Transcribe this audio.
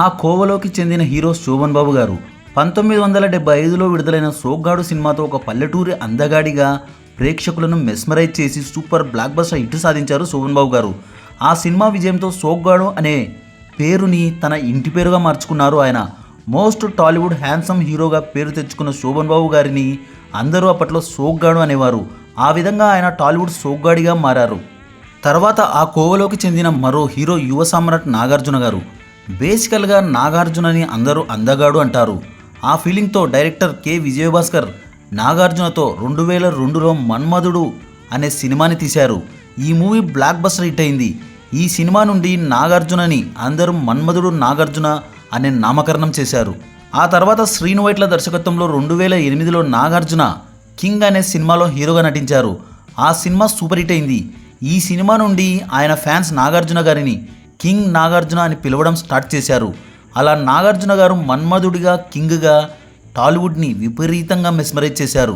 ఆ కోవలోకి చెందిన హీరో శోభన్ బాబు గారు 1975లో విడుదలైన సోగ్గాడు సినిమాతో ఒక పల్లెటూరి అందగాడిగా ప్రేక్షకులను మెస్మరైజ్ చేసి సూపర్ బ్లాక్ బస్టర్ హిట్ సాధించారు శోభన్ బాబు గారు. ఆ సినిమా విజయంతో సోగ్గాడు అనే పేరుని తన ఇంటి పేరుగా మార్చుకున్నారు ఆయన. మోస్ట్ టాలీవుడ్ హ్యాండ్సమ్ హీరోగా పేరు తెచ్చుకున్న శోభన్ బాబు గారిని అందరూ అప్పట్లో సోగ్గాడు అనేవారు. ఆ విధంగా ఆయన టాలీవుడ్ సోగ్గాడిగా మారారు. తర్వాత ఆ కోవలోకి చెందిన మరో హీరో యువ సామ్రాట్ నాగార్జున గారు. బేసికల్గా నాగార్జునని అందరూ అందగాడు అంటారు. ఆ ఫీలింగ్తో డైరెక్టర్ కె విజయభాస్కర్ నాగార్జునతో 2002లో మన్మధుడు అనే సినిమాని తీశారు. ఈ మూవీ బ్లాక్ బస్టర్ హిట్ అయింది. ఈ సినిమా నుండి నాగార్జునని అందరూ మన్మధుడు నాగార్జున అనే నామకరణం చేశారు. ఆ తర్వాత శ్రీను వైట్ల దర్శకత్వంలో 2008లో నాగార్జున కింగ్ అనే సినిమాలో హీరోగా నటించారు. ఆ సినిమా సూపర్ హిట్ అయింది. ఈ సినిమా నుండి ఆయన ఫ్యాన్స్ నాగార్జున గారిని కింగ్ నాగార్జున అని పిలవడం స్టార్ట్ చేశారు. అలా నాగార్జున గారు మన్మధుడిగా కింగ్గా టాలీవుడ్ని విపరీతంగా మెస్మరైజ్ చేశారు.